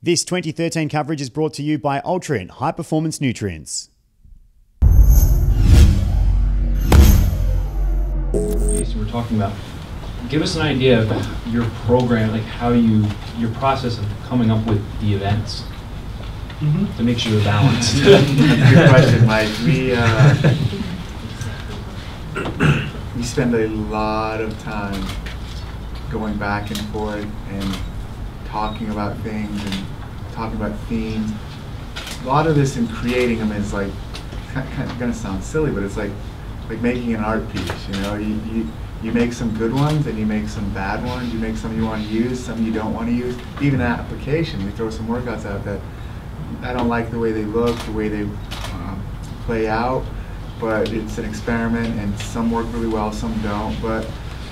This 2013 coverage is brought to you by Ultrient High Performance Nutrients. Jason, we're talking about, give us an idea of your program, like how your process of coming up with the events to make sure they're balanced. That's a good question, Mike. We spend a lot of time going back and forth and talking about things and talking about themes. A lot of this in creating them is like, kind of gonna sound silly, but it's like making an art piece. You know, you make some good ones and you make some bad ones. You make some you want to use, some you don't want to use. Even an application, we throw some workouts out that I don't like the way they look, the way they play out, but it's an experiment and some work really well, some don't. But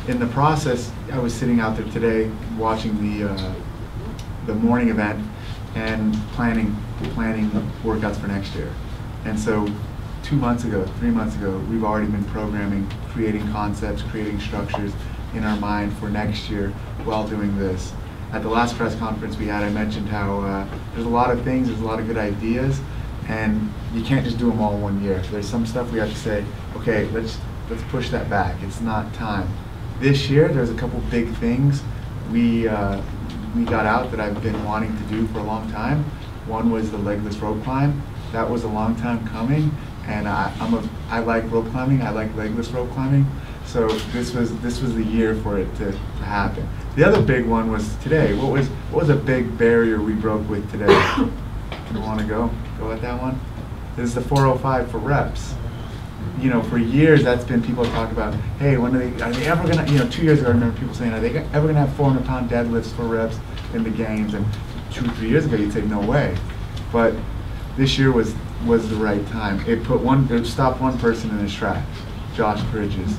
in the process, I was sitting out there today watching the morning event and planning workouts for next year. And so 2 months ago, 3 months ago, we've already been programming, creating concepts, creating structures in our mind for next year while doing this. At the last press conference we had, I mentioned how there's a lot of things, there's a lot of good ideas, and you can't just do them all 1 year. There's some stuff we have to say, okay, let's push that back. It's not time. This year, there's a couple big things we got out that I've been wanting to do for a long time. One was the legless rope climb. That was a long time coming, and I like rope climbing. I like legless rope climbing. So this was the year for it to happen. The other big one was today. What was a big barrier we broke with today? You want to go at that one? This is the 405 for reps. You know, for years that's been people talk about, hey, are they ever gonna, 2 years ago I remember people saying, are they ever gonna have 400-pound deadlifts for reps in the games? And 2 or 3 years ago you'd say no way. But this year was the right time. It stopped one person in his tracks, Josh Bridges.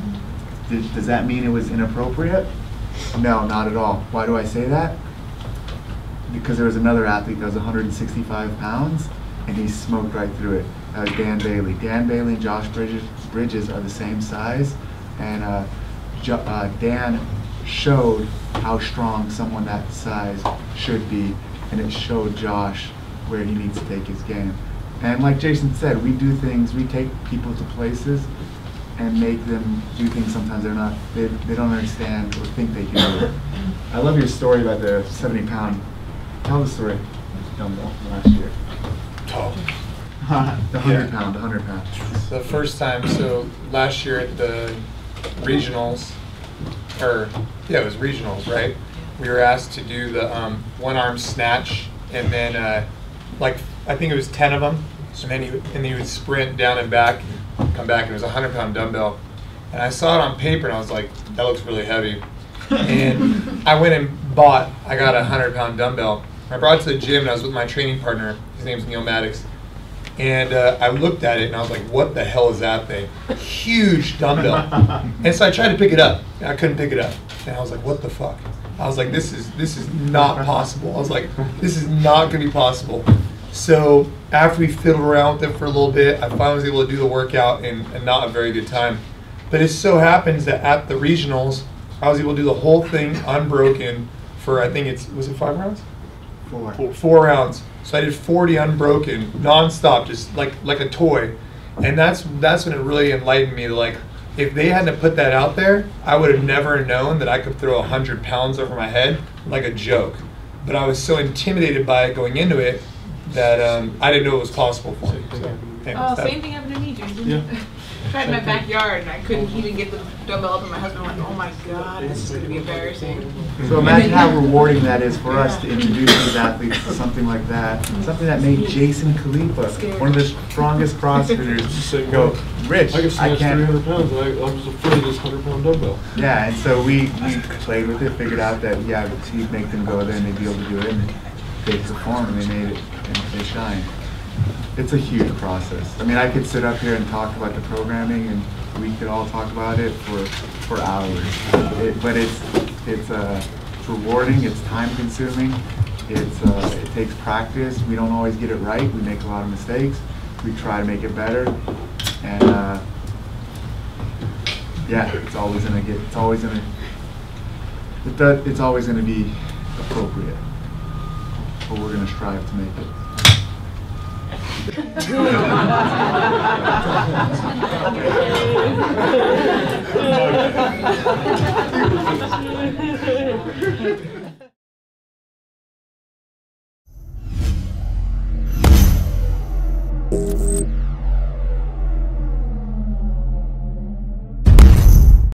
Does that mean it was inappropriate? No, not at all. Why do I say that? Because there was another athlete that was 165 pounds and he smoked right through it. That was Dan Bailey. Dan Bailey and Josh Bridges are the same size, and Dan showed how strong someone that size should be, and it showed Josh where he needs to take his game. And like Jason said, we do things, we take people to places and make them do things sometimes they don't understand or think they can do it. I love your story about the 70-pound. Tell the story. Dumbbell last year. Oh. The 100 pound. The first time, so last year at the regionals, it was regionals, right? We were asked to do the one arm snatch, and then I think it was 10 of them, and he would sprint down and back, come back, and it was a 100-pound dumbbell. And I saw it on paper, and I was like, that looks really heavy. And I went and I got a 100-pound dumbbell. I brought it to the gym, and I was with my training partner. His name's Neil Maddox. And I looked at it and I was like, what the hell is that thing? Huge dumbbell. And so I tried to pick it up. And I couldn't pick it up. And I was like, what the fuck? I was like, this is not possible. I was like, this is not going to be possible. So after we fiddled around with it for a little bit, I finally was able to do the workout in not a very good time. But it so happens that at the regionals, I was able to do the whole thing unbroken for, I think was it 5 rounds? 4 rounds. So I did 40 unbroken, non-stop, just like a toy. And that's when it really enlightened me. Like, if they hadn't put that out there, I would have never known that I could throw 100 pounds over my head like a joke. But I was so intimidated by it going into it that I didn't know it was possible for me. So, same thing happened to me, Jason. Yeah. I tried in my backyard and I couldn't even get the dumbbell up, and my husband was like, oh my God, this is going to be embarrassing. So imagine how rewarding that is for us to introduce these athletes to something like that. Something that made Jason Khalifa, one of the strongest CrossFitters, go, Rich, I can't. 300 pounds, I was afraid of this 100-pound dumbbell. Yeah, and so we played with it, figured out that, yeah, we'd make them go there and they'd be able to do it, and they performed and they made it, and they shine. It's a huge process. I mean, I could sit up here and talk about the programming, and we could all talk about it for hours. But it's rewarding. It's time consuming. It takes practice. We don't always get it right. We make a lot of mistakes. We try to make it better, and yeah, it's always gonna be appropriate. but we're going to strive to make it.